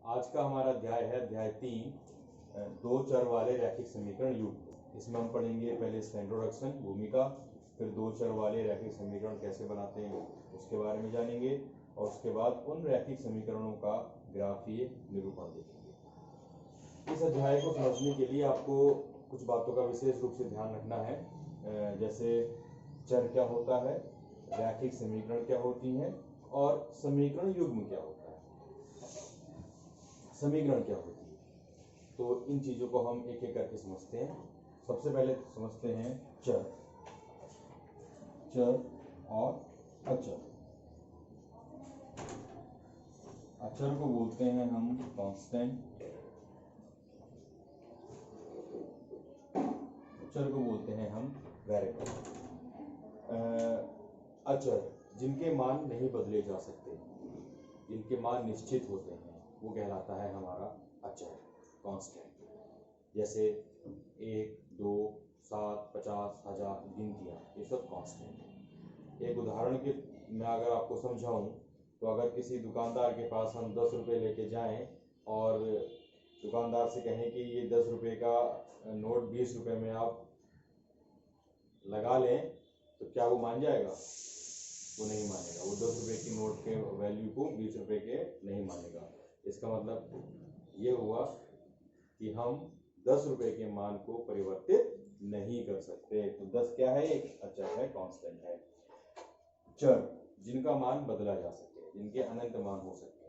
आज का हमारा अध्याय है अध्याय 3, दो चर वाले रैखिक समीकरण युग्म। इसमें हम पढ़ेंगे पहले इसका इंट्रोडक्शन, भूमिका, फिर दो चर वाले रैखिक समीकरण कैसे बनाते हैं उसके बारे में जानेंगे, और उसके बाद उन रैखिक समीकरणों का ग्राफीय निरूपण देखेंगे। इस अध्याय को समझने के लिए आपको कुछ बातों का विशेष रूप से ध्यान रखना है, जैसे चर क्या होता है, रैखिक समीकरण क्या होती हैं, और समीकरण युग्म क्या होता है, समीकरण क्या होती है। तो इन चीजों को हम एक एक करके समझते हैं। सबसे पहले समझते हैं चर और अचर। अचर को बोलते हैं हम कांस्टेंट, अचर को बोलते हैं हम वेरिएबल। अचर जिनके मान नहीं बदले जा सकते, जिनके मान निश्चित होते हैं, वो कहलाता है हमारा अचर, कांस्टेंट। जैसे 1, 2, 7, 50, 1000 गिनतियाँ, ये सब कांस्टेंट है। एक उदाहरण के मैं अगर आपको समझाऊं तो अगर किसी दुकानदार के पास हम 10 रुपये लेके जाएं और दुकानदार से कहें कि ये 10 रुपये का नोट 20 रुपये में आप लगा लें, तो क्या वो मान जाएगा? वो नहीं मानेगा। वो 10 रुपये की नोट के वैल्यू को 20 रुपये के नहीं मानेगा। इसका मतलब ये हुआ कि हम 10 रुपये के मान को परिवर्तित नहीं कर सकते। तो 10 क्या है? एक अचर है, कांस्टेंट है। चर जिनका मान बदला जा सके, जिनके अनंत मान हो सके,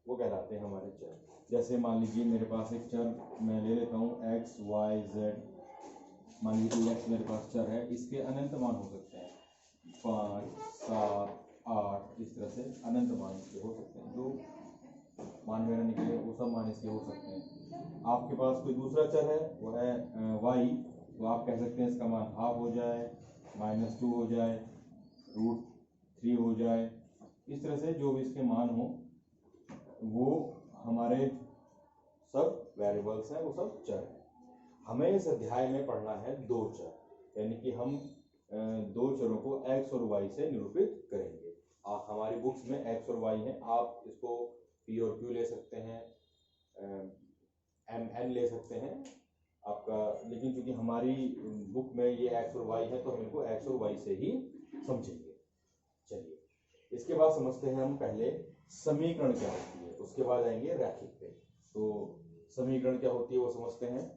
वो कहलाते हैं हमारे चर। जैसे मान लीजिए मेरे पास एक चर मैं ले लेता हूँ x, y, z। मान लीजिए x मेरे पास चर है, इसके अनंत मान हो सकते हैं 5, 7, 8, इस तरह से अनंत मान इसके हो सकते हैं। जो मान मेरा निकले वो सब मान इसके हो सकते हैं। आपके पास कोई दूसरा चर है, वो है y, तो आप कह सकते हैं इसका मान हाफ हो जाए, -2 हो जाए, √3 हो जाए। इस तरह से जो भी इसके मान हो वो हमारे सब वेरिएबल्स हैं, वो सब चर हैं। हमें इस अध्याय में पढ़ना है दो चर, यानी कि हम दो चरों को x और y से निरूपित करेंगे। हमारी बुक्स में x और y है, आप इसको p और q ले सकते हैं, m n ले सकते हैं आपका, लेकिन क्योंकि हमारी बुक में ये x और y है तो हम इनको x और y से ही समझेंगे। चलिए, इसके बाद समझते हैं हम पहले समीकरण क्या होती है, उसके बाद आएंगे रैखिक पे। तो समीकरण क्या होती है वो समझते हैं।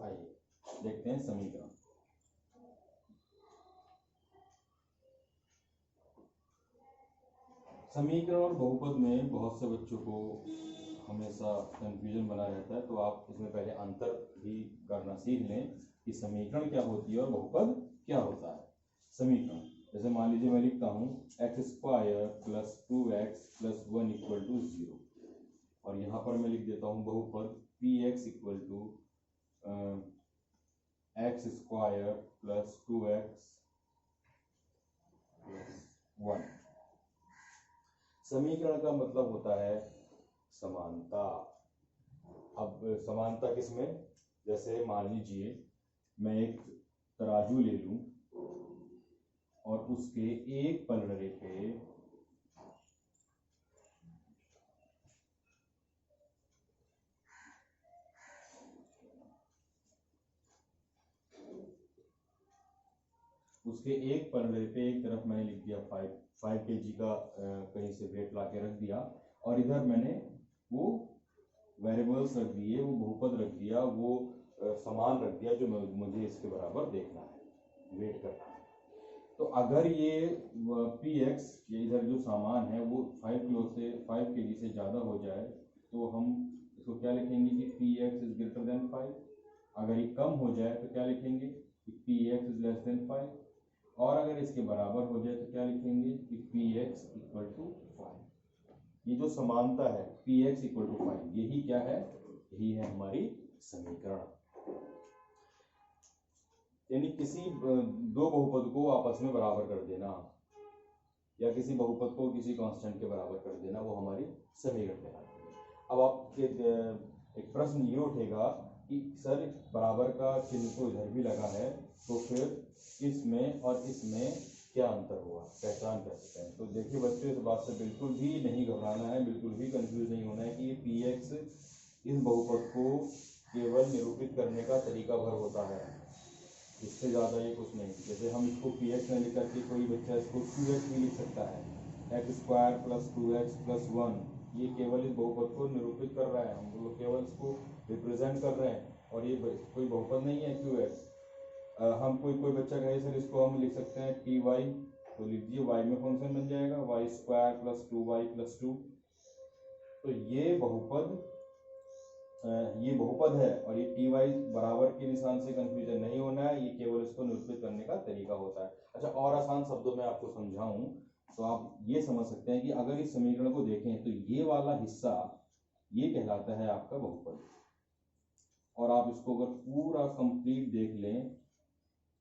आइए देखते हैं समीकरण। समीकरण और बहुपद में बहुत से बच्चों को हमेशा कंफ्यूजन बना रहता है, तो आप इसमें पहले अंतर भी करना सीख लें कि समीकरण क्या होती है और बहुपद क्या होता है। समीकरण जैसे मान लीजिए मैं लिखता हूँ x² + 2x + 1 = 0, और यहाँ पर मैं लिख देता हूँ बहुपद px = x² + 2x + 1। समीकरण का मतलब होता है समानता। अब समानता किसमें? जैसे मान लीजिए मैं एक तराजू ले लूं और उसके एक पलड़े पे एक तरफ मैंने लिख दिया 5 kg का कहीं से वेट ला के रख दिया, और इधर मैंने वो वेरिएबल्स रख दिए, वो बहुपद रख दिया, वो समान रख दिया जो मुझे इसके बराबर देखना है, वेट करना है। तो अगर ये px, ये इधर जो सामान है वो 5 kg से ज़्यादा हो जाए, तो हम इसको क्या लिखेंगे कि px > 5। अगर ये कम हो जाए तो क्या लिखेंगे कि px < 5, और अगर इसके बराबर हो जाए तो क्या लिखेंगे कि px = 5। ये जो समानता है px = 5, यही क्या है? यही है हमारी समीकरण। यानी किसी दो बहुपद को आपस में बराबर कर देना, या किसी बहुपद को किसी कांस्टेंट के बराबर कर देना, वो हमारी समीकरण कहलाती है। अब आपके एक प्रश्न ये उठेगा कि सर बराबर का चिन्ह तो इधर भी लगा है, तो फिर इसमें और इसमें क्या अंतर हुआ, पहचान कर सकते हैं। तो देखिए बच्चों, इस बात से बिल्कुल भी नहीं घबराना है, बिल्कुल भी कंफ्यूज नहीं होना है कि ये पी एक्स इस बहुपद को केवल निरूपित करने का तरीका भर होता है, इससे ज़्यादा ये कुछ नहीं। जैसे हम इसको पी एक्स में लिख करके कोई बच्चा इसको क्यू एक्स भी लिख सकता है, x square plus 2x plus 1, ये केवल इस बहुपद को निरूपित कर रहा है, हम लोग केवल इसको रिप्रेजेंट कर रहे हैं, और ये कोई बहुपद नहीं है क्यू एक्स। हम कोई बच्चा कहे सर इसको हम लिख सकते हैं टी वाई, तो लिख दीजिए वाई में फंक्शन बन जाएगा Y square plus 2y plus 2। तो ये बहुपद है, और ये टी वाई बराबर के निशान से कंफ्यूजन नहीं होना है, ये केवल इसको निरूपित करने का तरीका होता है। अच्छा, और आसान शब्दों में आपको समझाऊं तो आप ये समझ सकते हैं कि अगर इस समीकरण को देखें तो ये वाला हिस्सा ये कहलाता है आपका बहुपद, और आप इसको अगर पूरा कंप्लीट देख लें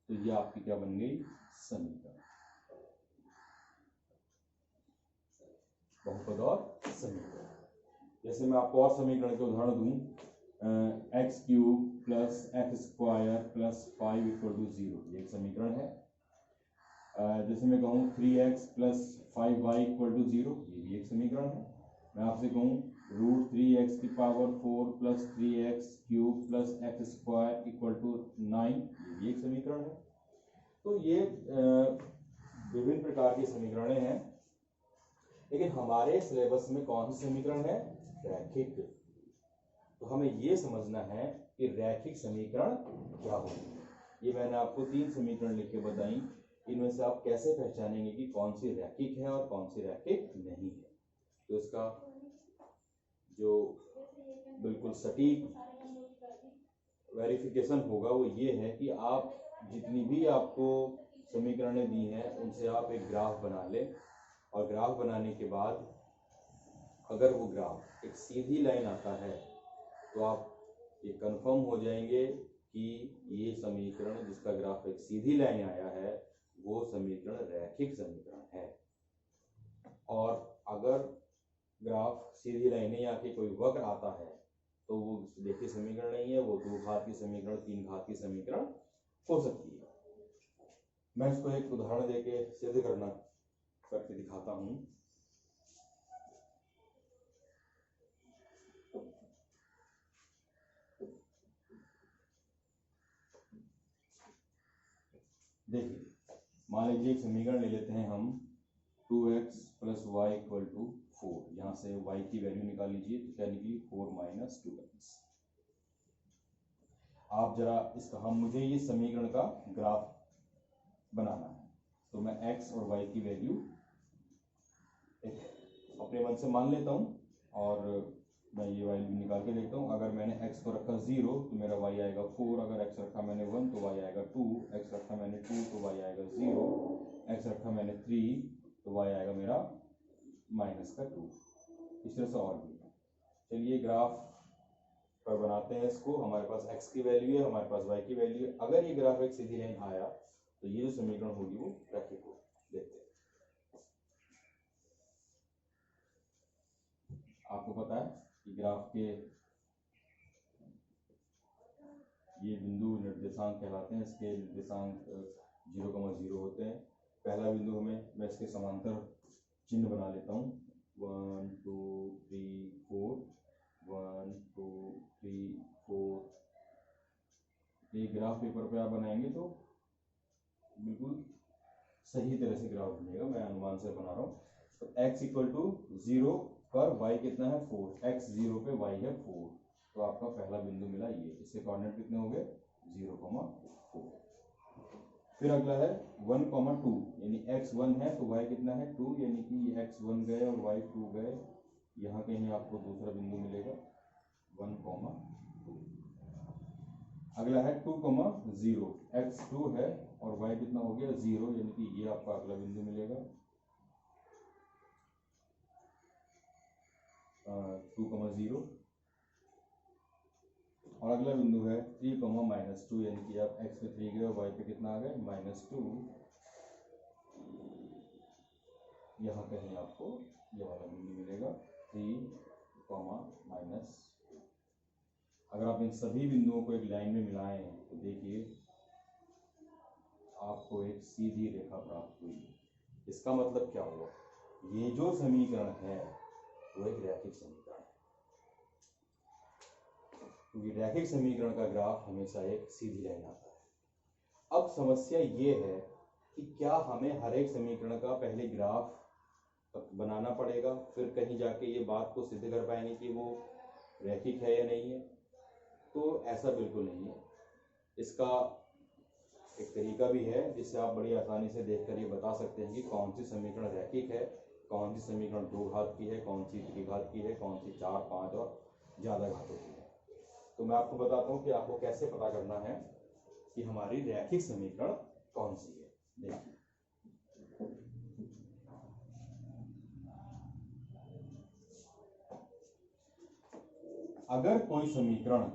तो ये आपकी क्या बन गई, समीकरण, बहुपद और समीकरण। जैसे मैं आपको और समीकरण के उदाहरण दूं, x cube plus x square plus 5 equal to 0, ये एक समीकरण है। जैसे मैं कहूँ 3x plus 5y equal to 0, ये भी एक समीकरण है। मैं आपसे कहूँ रूट 3x की power 4 plus 3x cube plus x square equal to 9, ये भी एक समीकरण है। तो ये विभिन्न प्रकार के समीकरण हैं, लेकिन हमारे सिलेबस में कौन सी समीकरण है, रैखिक। तो हमें ये समझना है कि रैखिक समीकरण क्या होते हैं। ये मैंने आपको 3 समीकरण लिख के बताई, इनमें से आप कैसे पहचानेंगे कि कौन सी रैखिक है और कौन सी रैखिक नहीं है। तो इसका जो बिल्कुल सटीक वेरिफिकेशन होगा वो ये है कि आप जितनी भी आपको समीकरणें दी हैं उनसे आप एक ग्राफ बना लें, और ग्राफ बनाने के बाद अगर वो ग्राफ एक सीधी लाइन आता है तो आप ये कंफर्म हो जाएंगे कि ये समीकरण जिसका ग्राफ एक सीधी लाइन आया है वो समीकरण रैखिक समीकरण है। और अगर ग्राफ सीधी लाइन नहीं आके कोई वक्र आता है तो वो रेखीय समीकरण नहीं है, वो 2 घात की समीकरण, 3 घात की समीकरण हो सकती है। मैं इसको एक उदाहरण देके सिद्ध करके दिखाता हूँ। देखिए, मान लीजिए एक समीकरण ले लेते हैं हम 2x plus Y equal to 4, यहाँ से y की वैल्यू निकाल लीजिए, तो क्या निकली 4 माइनस 2x। आप जरा इसका मुझे ये समीकरण का ग्राफ बनाना है, तो मैं x और y की वैल्यू अपने मन से मान लेता हूँ, और मैं ये वैल्यू निकाल के देखता हूँ। अगर मैंने x को रखा 0 तो मेरा y आएगा 4, अगर x रखा मैंने 1 तो y आएगा 2, x रखा मैंने 2 तो y आएगा 0, x रखा मैंने 3 तो y आएगा मेरा माइनस का 2। इस तरह से और भी। चलिए ग्राफ पर बनाते हैं इसको। हमारे पास x की वैल्यू है, हमारे पास y की वैल्यू है। अगर ये ग्राफ एक सीधी लाइन आया तो ये जो समीकरण होगी वो रैखिक होगी। देखते हैं, आपको पता है कि ग्राफ के ये बिंदु निर्देशांक कहलाते हैं, इसके निर्देशांक 0,0 होते हैं। पहला बिंदु मैं इसके समांतर चिन्ह बना लेता हूँ, 1 2 3 4, 1 2 3 4। ये ग्राफ पेपर पे आप बनाएंगे तो बिल्कुल सही तरह से ग्राफ बनेगा, मैं अनुमान से बना रहा हूँ। तो x इक्वल टू 0 पर y कितना है 4, x 0 पे y है 4, तो आपका पहला बिंदु मिला ये। इसके कोऑर्डिनेट कितने हो गए 0,4। फिर अगला है 1,2, यानी x 1 है तो y कितना है 2, यानी कि x 1 गए और y 2 गए, यहाँ कहीं आपको दूसरा बिंदु मिलेगा 1,2। अगला है 2,0, x 2 है और y कितना हो गया 0, यानी कि ये आपका अगला बिंदु मिलेगा 2,0। और अगला बिंदु है 3,-2, यानी कि आप x पे 3 गए और y पे कितना आ गए -2, यहाँ कहीं आपको ये वाला बिंदु मिलेगा 3, -। अगर आप इन सभी बिंदुओं को एक लाइन में मिलाएं तो देखिए आपको एक सीधी रेखा प्राप्त हुई। इसका मतलब क्या हुआ, ये जो समीकरण है वो एक रैखिक समीकरण है, क्योंकि रैखिक समीकरण का ग्राफ हमेशा एक सीधी लाइन आता है। अब समस्या ये है कि क्या हमें हर एक समीकरण का पहले ग्राफ बनाना पड़ेगा, फिर कहीं जाके ये बात को सिद्ध कर पाएंगे कि वो रैखिक है या नहीं है। तो ऐसा बिल्कुल नहीं है। इसका एक तरीका भी है जिससे आप बड़ी आसानी से देखकर ये बता सकते हैं कि कौन सी समीकरण रैखिक है, कौन सी समीकरण 2 घात की है, कौन सी त्रिघात की है, कौन सी 4, 5 और ज़्यादा घातों की है। तो मैं आपको बताता हूँ कि आपको कैसे पता करना है कि हमारी रैखिक समीकरण कौन सी है। देखिए, अगर कोई समीकरण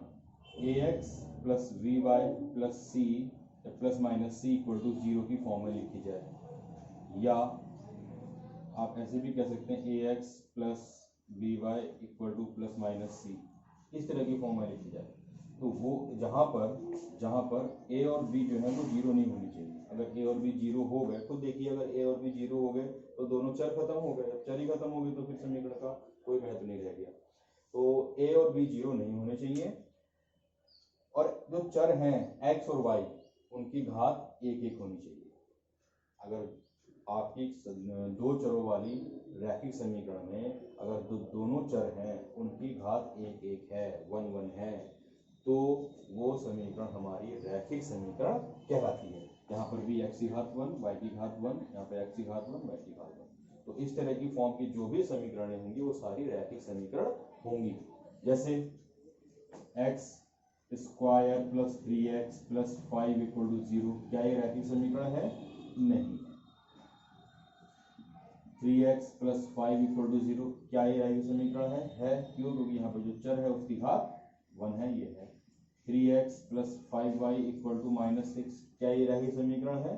ax plus we y plus c plus minus c equal to 0 की फॉर्म में लिखी जाए, या आप ऐसे भी कह सकते हैं ax plus we Y equal to plus minus C, इस तरह की फॉर्म में लिखी जाए, तो वो जहाँ पर a और b जो है वो 0 नहीं होनी चाहिए। अगर a और b 0 हो गए, खुद देखिए अगर a और b 0 हो गए तो दोनों चर खत्म हो गए। अब चर ही खत्म हो गए तो फिर समीकरण का कोई महत्व नहीं रह गया। तो a और b 0 नहीं होने चाहिए, और जो चर हैं x और y उनकी घात 1 होनी चाहिए। अगर आपकी दो चरों वाली रैखिक समीकरण में अगर दोनों चर हैं उनकी घात 1 है, 1 है, तो वो समीकरण हमारी रैखिक समीकरण कहलाती है। यहाँ पर भी x की घात 1, y की घात 1, यहाँ पे x की घात 1, y की घात 1। तो इस तरह की फॉर्म की जो भी समीकरण होंगी वो सारी रैखिक समीकरण होंगी। जैसे x square plus 3x plus 5 equal to 0, क्या ये रैखिक समीकरण है? नहीं। 3x प्लस 5 इक्वल टू 0, क्या ये रैखिक समीकरण है? क्यों? क्योंकि यहाँ पर जो चर है उसकी घात 1 है, ये है। 3x plus 5y equal to minus 6, क्या ये रैखिक समीकरण है?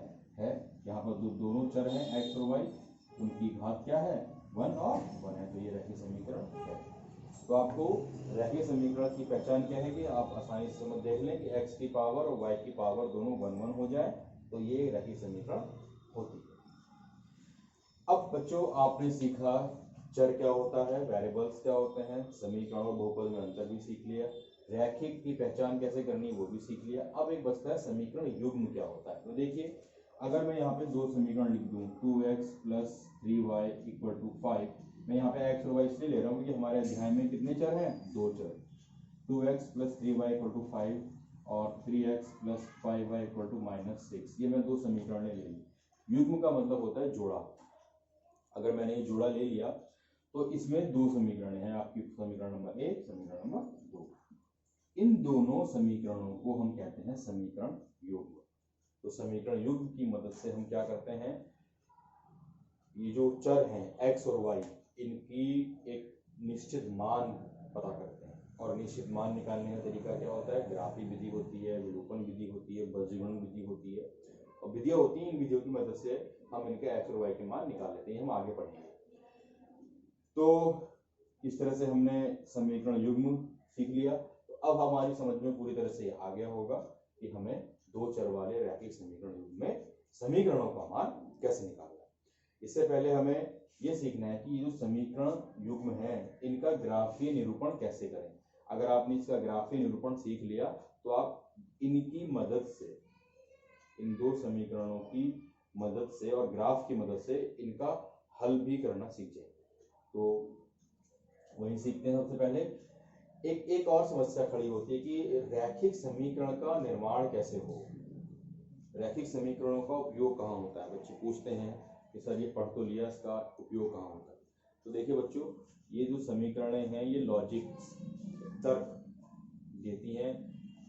यहाँ पर दोनों चर हैं x और y, उनकी घात क्या है? 1 और 1 है, तो ये रैखिक समीकरण है। तो आपको रैखिक समीकरण की पहचान क्या है कि आप आसानी से समझ देख लें कि x की पावर और y की पावर दोनों 1 हो जाए तो ये रैखिक समीकरण होती है। अब बच्चों आपने सीखा चर क्या होता है, वेरिएबल्स क्या होते हैं, समीकरण और बहुपद में अंतर भी सीख लिया, रैखिक की पहचान कैसे करनी वो भी सीख लिया। अब एक बचता है समीकरण युग्म क्या होता है। तो देखिए, अगर मैं यहाँ पे दो समीकरण लिख दूं 2x plus 3y equal to 5, मैं यहाँ पे x और y इसलिए ले रहा हूँ क्योंकि हमारे अध्याय में कितने चर हैं? 2 चर। 2x plus 3y equal to 5 और 3x plus 5y equal to minus 6, ये मैं दो समीकरण ले ली। युग्म का मतलब होता है जोड़ा। अगर मैंने ये जोड़ा ले लिया तो इसमें दो समीकरण हैं, आपकी समीकरण नंबर 1, समीकरण नंबर 2। इन दोनों समीकरणों को हम कहते हैं समीकरण युग्म। तो समीकरण युग्म की मदद से हम क्या करते हैं, ये जो चर हैं x और y, इनकी एक निश्चित मान पता करते हैं। और निश्चित मान निकालने का तरीका क्या होता है? ग्राफी विधि होती है, विलोपन विधि होती है, बजीगणन विधि होती है, और विधियां होती हैं। इन विधियों की मदद से हम इनके x और y के मान निकाल लेते हैं। हम आगे पढ़ेंगे। तो इस तरह से हमने समीकरण युग्म सीख लिया। तो अब हमारी समझ में पूरी तरह से आ गया होगा कि हमें दो चर वाले रैखिक समीकरण युग्म में समीकरणों का मान कैसे निकालना है। इससे पहले हमें यह सीखना है कि ये जो समीकरण युग्म है इनका ग्राफीय निरूपण कैसे करें। अगर आपने इसका ग्राफीय निरूपण सीख लिया तो आप इनकी मदद से, इन दो समीकरणों की मदद से और ग्राफ की मदद से इनका हल भी करना सीख जाएंगे। तो वही सीखते हैं। सबसे पहले एक और समस्या खड़ी होती है कि रैखिक समीकरण का निर्माण कैसे हो, रैखिक समीकरणों का उपयोग कहाँ होता है। बच्चे पूछते हैं कि सर ये पढ़ तो लिया, इसका उपयोग कहाँ होता है। तो देखिए बच्चों, ये जो समीकरणें हैं ये लॉजिक तर्क देती हैं।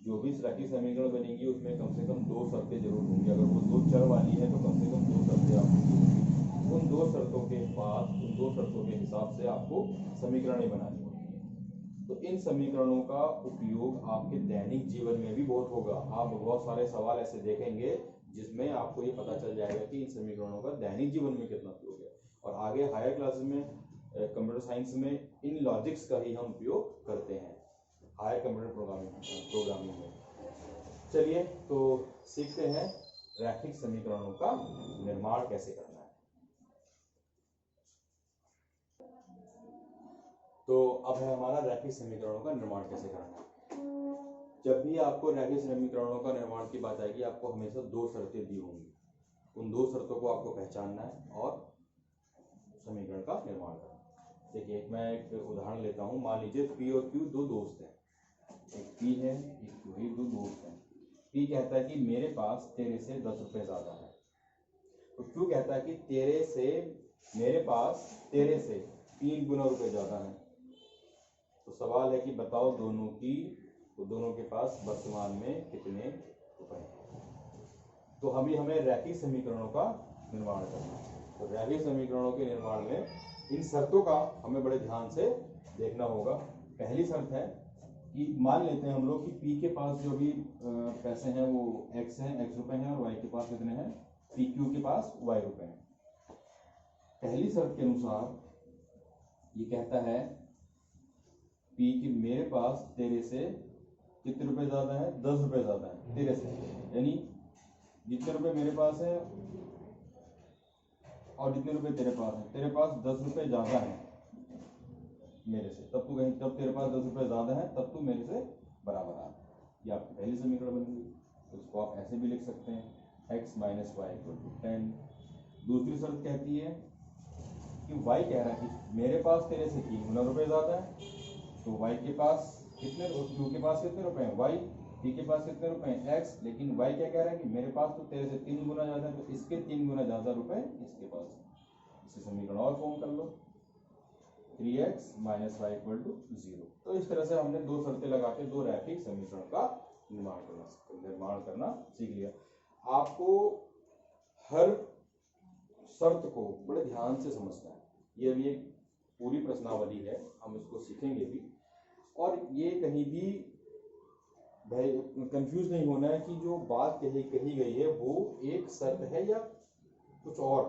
जो भी रैखिक समीकरण बनेगी उसमें कम से कम दो शर्तें जरूर होंगी। अगर वो दो चर वाली है तो कम से कम दो शर्तें आपको, उन दो शर्तों के बाद, उन दो शर्तों के हिसाब से आपको समीकरणें बनानी होती हैं। तो इन समीकरणों का उपयोग आपके दैनिक जीवन में भी बहुत होगा। आप बहुत सारे सवाल ऐसे देखेंगे जिसमें आपको ये पता चल जाएगा कि इन समीकरणों का दैनिक जीवन में कितना उपयोग है। और आगे हायर क्लासेस में कंप्यूटर साइंस में इन लॉजिक्स का ही हम उपयोग करते हैं। हायर कंप्यूटर प्रोग्रामिंग में। चलिए तो सीखते हैं रैखिक समीकरणों का निर्माण कैसे करना है। तो अब है हमारा रैखिक समीकरणों का निर्माण कैसे करना है। जब भी आपको रैखिक समीकरणों का निर्माण की बात आएगी, आपको हमेशा दो शर्तें दी होंगी। उन दो शर्तों को आपको पहचानना है और समीकरण का निर्माण करना है। देखिए मैं एक उदाहरण लेता हूँ। मान लीजिए P और Q दो दोस्त हैं, एक P है एक Q है, दो दोस्त हैं। P कहता है कि मेरे पास तेरे से 10 रुपये ज़्यादा है, तो Q कहता है कि मेरे पास तेरे से 3 गुना रुपये ज़्यादा है। तो सवाल है कि बताओ दोनों के पास वर्तमान में कितने रुपए हैं। तो हमें रैखिक समीकरणों का निर्माण करना है। तो रैखिक समीकरणों के निर्माण में इन शर्तों का हमें बड़े ध्यान से देखना होगा। पहली शर्त है कि मान लेते हैं हम लोग कि P के पास जो भी पैसे हैं वो x रुपए हैं, और y के पास कितने हैं, PQ के पास y रुपए हैं। पहली शर्त के अनुसार ये कहता है P कि मेरे पास तेरे से कितने रुपए ज्यादा है, 10 रुपए ज्यादा है तेरे से, यानी जितने रुपए मेरे पास है और जितने रुपए तेरे पास है, तेरे पास 10 रुपए ज्यादा है मेरे से, तब तेरे पास 10 रुपए ज्यादा है तब तू मेरे से बराबर आ। ये आपकी पहली समीकरण बन गई। तो इसको आप ऐसे भी लिख सकते हैं x minus y equal to 10। दूसरी शर्त कहती है कि y कह रहा है कि मेरे पास तेरे से 3 गुना रुपए ज्यादा है, तो y के पास कितने, q के पास कितने रुपए हैं y, p के पास कितने रुपए हैं x, लेकिन y क्या कह रहा है कि मेरे पास तो तेरे से 3 गुना ज्यादा है, तो इसके 3 गुना ज्यादा रुपए इसके पास है। इसे समीकरण और फॉर्म कर लो, 3x minus y equal to 0। तो इस तरह से हमने दो शर्तें लगा के दो रैखिक समीकरण का निर्माण करना सीख लिया। आपको हर शर्त को बड़े ध्यान से समझना है। ये अभी एक पूरी प्रश्नावली है, हम इसको सीखेंगे भी, और ये कहीं भी कंफ्यूज नहीं होना है कि जो बात कही गई है वो एक शर्त है या कुछ और।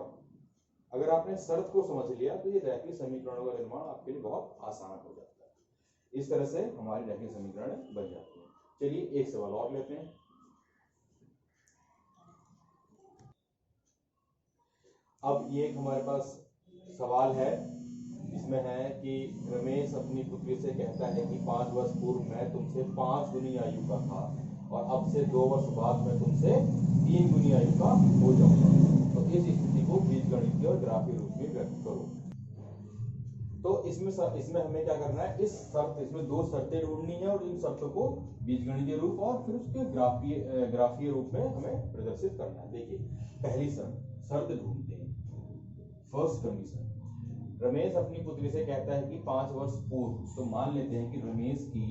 अगर आपने शर्त को समझ लिया तो ये रैखिक समीकरणों का निर्माण आपके लिए बहुत आसान हो जाता है। इस तरह से हमारी रैखिक समीकरण बन जाती है। चलिए एक सवाल और लेते हैं। अब ये हमारे पास सवाल है, इसमें है कि रमेश अपनी पुत्री से कहता है कि 5 वर्ष पूर्व मैं तुमसे 5 गुनी आयु का था और अब से 2 वर्ष बाद मैं तुमसे 3 गुनी आयु का हो जाऊंगा। तो इस स्थिति को बीजगणितीय और ग्राफीय रूप में व्यक्त करो। तो इसमें हमें क्या करना है, इसमें दो शर्तें ढूंढनी है और इन शर्तों को बीजगणितीय रूप और फिर उसके ग्राफीय रूप में हमें प्रदर्शित करना है। देखिए पहली शर्त ढूंढते हैं। फर्स्ट कंडीशन, रमेश अपनी पुत्री से कहता है कि 5 वर्ष पूर्व, तो मान लेते हैं कि रमेश की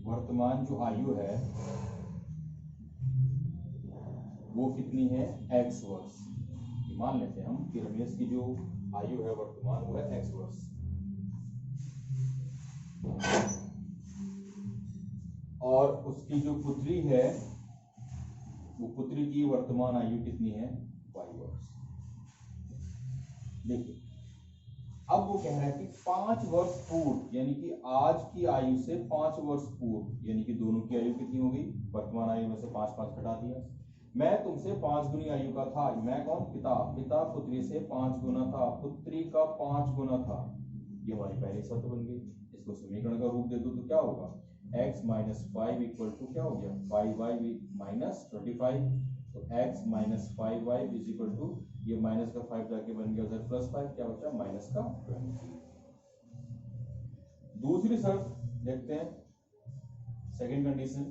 वर्तमान जो आयु है वो कितनी है, x वर्ष। मान लेते हैं हम कि रमेश की जो आयु है वर्तमान वो है x वर्ष, और उसकी जो पुत्री है वो पुत्री की वर्तमान आयु कितनी है, y वर्ष। देखिए अब वो कह रहा है कि 5 वर्ष पूर्व, यानी कि आज की आयु से 5 वर्ष पूर्व, यानी कि दोनों की आयु कितनी हो गई, वर्तमान आयु में से 5 घटा दिया। मैं तुमसे 5 गुनी आयु का था, मैं कौन, पिता पुत्री से 5 गुना था, पुत्री का 5 गुना था। ये हमारी पहली शर्त बन गई। इसको समीकरण का रूप दे दो तो क्या होगा, x माइनस 5 इक्वल टू क्या हो गया, 5y माइनस 25। तो x minus 5y is equal to, ये माइनस का 5 जाके बन गया उधर प्लस 5, क्या बचा माइनस का 20। दूसरी शर्त देखते हैं, सेकंड कंडीशन,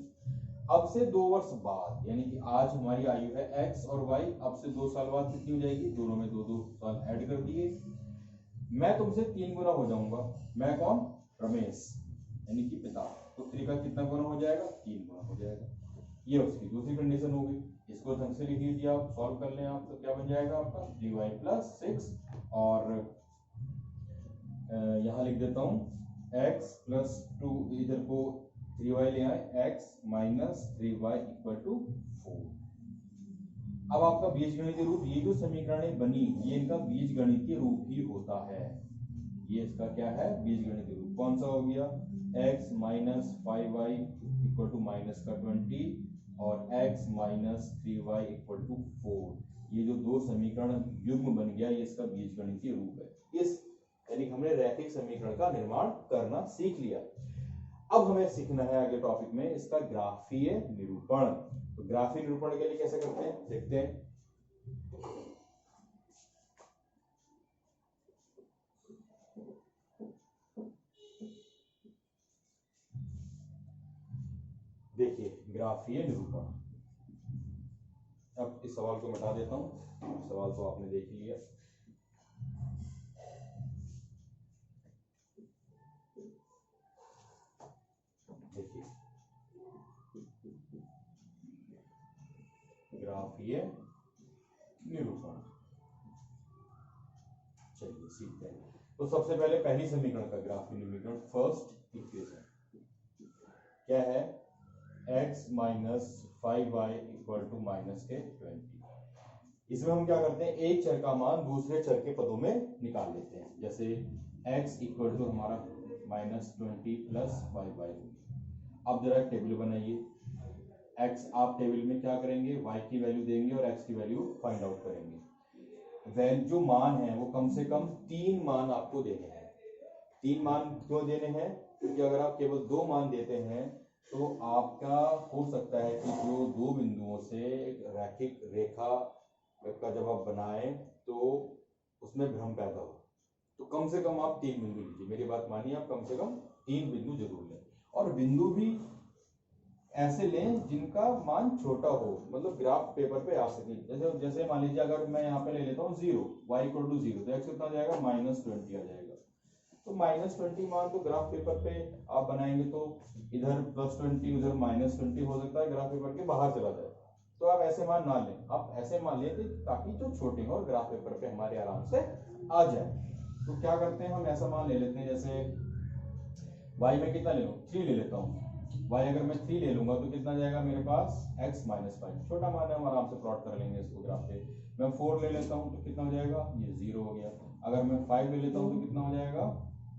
अब से 2 वर्ष बाद, यानी कि आज हमारी आयु है x और y, अब से 2 साल बाद कितनी हो जाएगी, दोनों में 2 साल ऐड कर दिए। मैं तुमसे 3 गुना हो जाऊंगा, मैं कौन, रमेश यानी कि पिता, पुत्री का कितना गुना हो जाएगा, 3 गुना हो जाएगा। ये उसकी दूसरी कंडीशन हो गई। इसको ढंग से लिख लीजिए, आप सॉल्व कर लें आप, तो क्या बन जाएगा आपका 3y प्लस 6, और यहाँ लिख देता हूँ x प्लस 2, इधर को 3y ले आए, x minus 3y equal to 4। अब आपका बीजगणितीय रूप, ये जो समीकरणें बनी ये इनका बीजगणितीय रूप ही होता है। ये इसका क्या है, बीजगणित रूप। कौन सा हो गया, x minus 5y equal to minus का 20 और x minus 3y equal to 4। ये जो दो समीकरण युग्म बन गया, ये इसका बीजगणितीय रूप है। इस यानी हमने रैखिक समीकरण का निर्माण करना सीख लिया। अब हमें सीखना है आगे टॉपिक में इसका ग्राफीय निरूपण। तो ग्राफीय निरूपण के लिए कैसे करते हैं देखते हैं। देखिए ग्राफीय निरूपण। अब इस सवाल को मिटा देता हूं, सवाल तो आपने देख ही लिया। देखिए ग्राफीय निरूपण, चलिए सीखते हैं। तो सबसे पहले पहली समीकरण का ग्राफीय निरूपण, फर्स्ट इक्वेशन क्या है, x minus 5y equal to minus के 20। इसमें हम क्या करते हैं, एक चर का मान दूसरे चर के पदों में निकाल लेते हैं। जैसे x इक्वल टू हमारा माइनस 20 प्लस 5y। अब जरा टेबल बनाइए। x आप टेबल में क्या करेंगे, y की वैल्यू देंगे और x की वैल्यू फाइंड आउट करेंगे। जो मान है वो कम से कम 3 मान आपको देने हैं। 3 मान क्यों देने हैं, क्योंकि अगर आप केवल 2 मान देते हैं तो आपका हो सकता है कि जो 2 बिंदुओं से रैखिक रेखा का जब आप बनाएं तो उसमें भ्रम पैदा हो। तो कम से कम आप 3 बिंदु लीजिए, मेरी बात मानिए, आप कम से कम 3 बिंदु जरूर लें। और बिंदु भी ऐसे लें जिनका मान छोटा हो, मतलब ग्राफ पेपर पे आ सके। जैसे जैसे मान लीजिए अगर मैं यहाँ पे ले लेता हूँ 0, y इक्वल टू 0, तो x कितना जाएगा, माइनस 20 आ जाएगा। तो माइनस 20 मान तो ग्राफ पेपर पे आप बनाएंगे तो इधर प्लस 20 उधर माइनस 20 हो सकता है, ग्राफ पेपर के बाहर चला जाए। तो आप ऐसे मान ना लें, आप ऐसे मान लें ताकि जो छोटे हो ग्राफ पेपर पे हमारे आराम से आ जाए। तो क्या करते हैं, हम ऐसा मान ले लेते हैं, जैसे y में कितना ले लूँ, 3 ले लेता हूँ। y अगर मैं 3 ले लूंगा तो कितना जाएगा मेरे पास, x माइनस 5। छोटा मान है, हम आराम से प्लॉट कर लेंगे इसको ग्राफ पे। मैं 4 ले लेता हूँ तो कितना हो जाएगा, ये 0 हो गया। अगर मैं 5 ले लेता हूँ तो कितना हो जाएगा,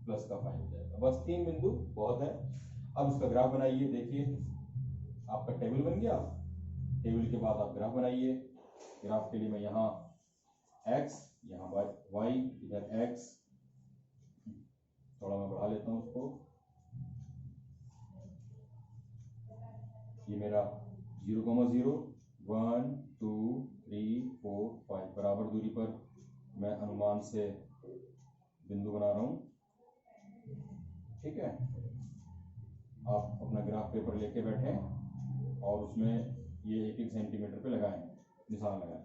प्लस का 5 हो जाएगा। बस 3 बिंदु बहुत है। अब इसका ग्राफ बनाइए। देखिए आपका टेबल बन गया, टेबल के बाद आप ग्राफ बनाइए। ग्राफ के लिए मैं यहाँ x, यहाँ y, इधर x, थोड़ा मैं बढ़ा लेता हूँ उसको। ये मेरा 0,0, 1, 2, 3, 4, 5 बराबर दूरी पर मैं अनुमान से बिंदु बना रहा हूँ। ठीक है, आप अपना ग्राफ पेपर लेके बैठे और उसमें ये 1-1 सेंटीमीटर पे लगाएं, निशान लगाएं।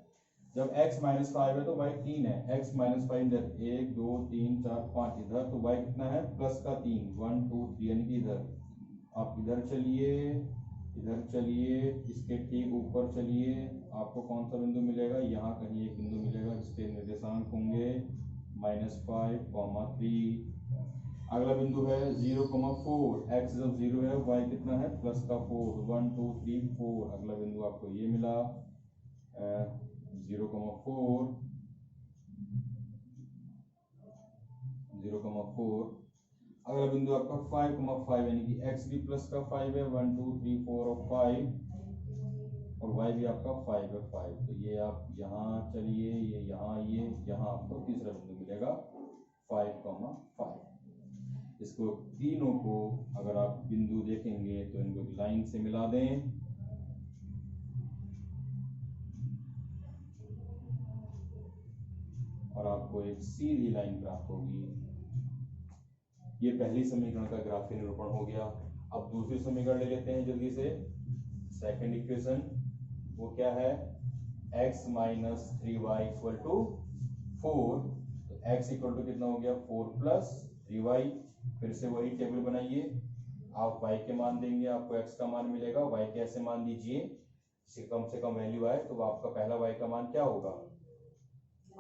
जब x माइनस 5 है तो y 3 है, x माइनस 5 इधर 1, 2, 3, 4, 5 इधर, तो y कितना है, प्लस का 3, 1, 2, 3, यानी कि इधर। आप इधर चलिए, इधर चलिए, इसके ठीक ऊपर चलिए, आपको कौन सा बिंदु मिलेगा, यहाँ कहीं एक बिंदु मिलेगा जिसके निर्देशांक होंगे -5, 3। अगला बिंदु है 0,4, x जब 0 है, y कितना है, प्लस का 4, 1, 2, 3, 4। अगला बिंदु आपको ये मिला 0,4, 0,4। अगला बिंदु आपका 5,5, यानी कि x भी प्लस का 5 है, 1, 2, 3, 4 और 5, और y भी आपका 5 है, 5। तो ये आप यहाँ चलिए, ये यहाँ, ये यहाँ आपको तीसरा बिंदु मिलेगा 5,5। इसको तीनों को अगर आप बिंदु देखेंगे तो इनको लाइन से मिला दें, और आपको एक सीधी लाइन प्राप्त होगी। ये पहली समीकरण का ग्राफीय निरूपण हो गया। अब दूसरी समीकरण ले लेते हैं जल्दी से। सेकंड इक्वेशन वो क्या है, x minus 3y equal to 4। तो x इक्वल टू कितना हो गया, 4 प्लस 3y। फिर से वही टेबल बनाइए। आप y के मान देंगे, आपको x का मान मिलेगा। y के ऐसे मान दीजिए कम से कम वैल्यू आए, तो आपका पहला y का मान क्या होगा,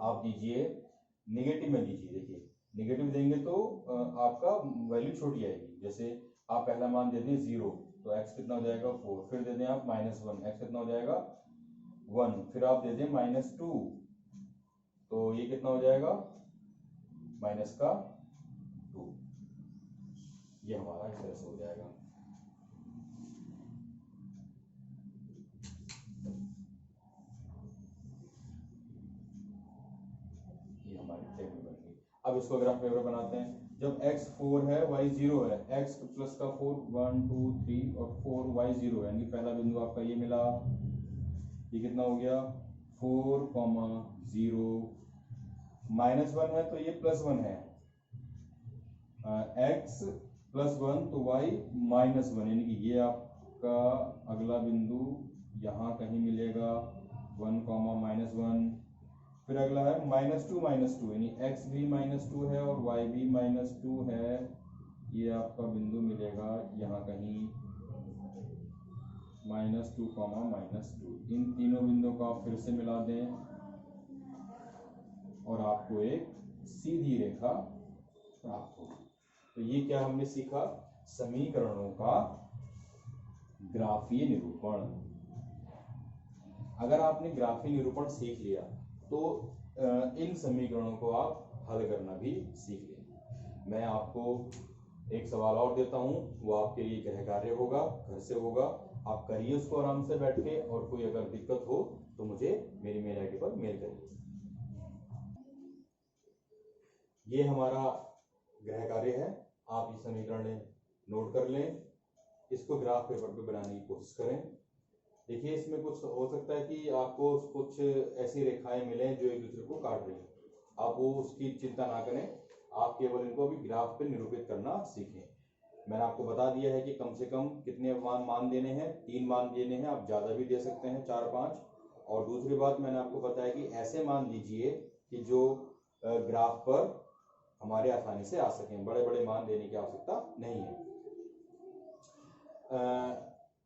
आप दीजिए निगेटिव में दीजिए। देखिए निगेटिव देंगे तो आपका वैल्यू छोटी आएगी। जैसे आप पहला मान दे दें 0, तो x कितना हो जाएगा, 4। फिर दे दें आप -1, x कितना हो जाएगा, 1। फिर आप दे दें -2, तो ये कितना हो जाएगा, माइनस का ये हमारा इस तरह से हो जाएगा। ये हमारी टेबल बन गई। अब इसको अगर आप फेवर बनाते हैं, जब x 4 है y 0 है, x प्लस का 4 1 2 3 और 4 y 0 है, यानी पहला बिंदु आपका ये मिला, ये कितना हो गया 4, 0 -1 है तो ये +1 है, x +1 तो y -1, यानी कि ये आपका अगला बिंदु यहाँ कहीं मिलेगा 1, -1। फिर अगला है -2 यानी x भी -2 है और y भी -2 है, ये आपका बिंदु मिलेगा यहाँ कहीं -2, -2। इन तीनों बिंदुओं को आप फिर से मिला दें और आपको एक सीधी रेखा प्राप्त होगी। तो ये क्या हमने सीखा, समीकरणों का ग्राफीय निरूपण। अगर आपने ग्राफीय निरूपण सीख लिया तो इन समीकरणों को आप हल करना भी सीख लें। मैं आपको एक सवाल और देता हूं, वो आपके लिए गृह कार्य होगा, घर से होगा, आप करिए उसको आराम से बैठ के, और कोई अगर दिक्कत हो तो मुझे मेरी मेल आईडी पर मेल करिए। ये हमारा गृह कार्य है, आप ये समीकरण नोट कर लें, इसको ग्राफ पेपर पे बनाने की कोशिश करें। देखिए इसमें कुछ हो सकता है कि आपको कुछ ऐसी रेखाएं मिलें जो एक दूसरे को काट रही हैं, आप वो उसकी चिंता ना करें, आप केवल इनको भी ग्राफ पे निरूपित करना सीखें। मैंने आपको बता दिया है कि कम से कम कितने मान देने हैं, 3 मान देने हैं, आप ज़्यादा भी दे सकते हैं 4 5। और दूसरी बात मैंने आपको बताया कि ऐसे मान दीजिए कि जो ग्राफ पर हमारे आसानी से आ सकें, बड़े बड़े मान देने की आवश्यकता नहीं है।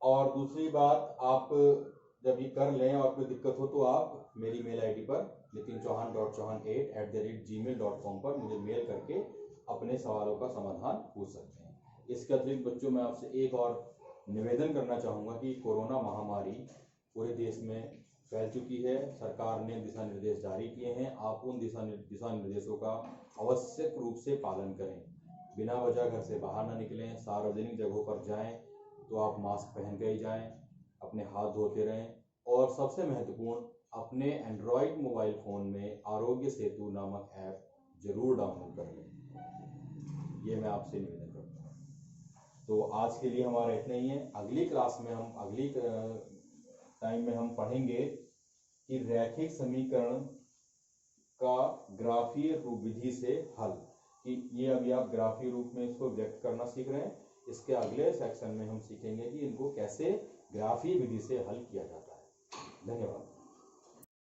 और दूसरी बात, आप जब ये कर लें और कोई दिक्कत हो तो आप मेरी मेल आईडी पर nitinchauhan.chauhan8@gmail.com पर मुझे मेल करके अपने सवालों का समाधान पूछ सकते हैं। इसके अतिरिक्त बच्चों, मैं आपसे एक और निवेदन करना चाहूँगा कि कोरोना महामारी पूरे देश में फैल चुकी है, सरकार ने दिशा निर्देश जारी किए हैं, आप उन दिशा निर्देशों का आवश्यक रूप से पालन करें, बिना वजह घर से बाहर ना निकलें, सार्वजनिक जगहों पर जाएं तो आप मास्क पहन के ही जाएं, अपने हाथ धोते रहें, और सबसे महत्वपूर्ण, अपने एंड्रॉयड मोबाइल फ़ोन में आरोग्य सेतु नामक ऐप जरूर डाउनलोड कर लें, ये मैं आपसे निवेदन करता हूँ। तो आज के लिए हमारा इतना ही है। अगली क्लास में हम अगली टाइम में हम पढ़ेंगे कि रैखिक समीकरण का ग्राफीय रूप विधि से हल, कि ये अभी आप ग्राफीय रूप में इसको व्यक्त करना सीख रहे हैं, इसके अगले सेक्शन में हम सीखेंगे कि इनको कैसे ग्राफीय विधि से हल किया जाता है।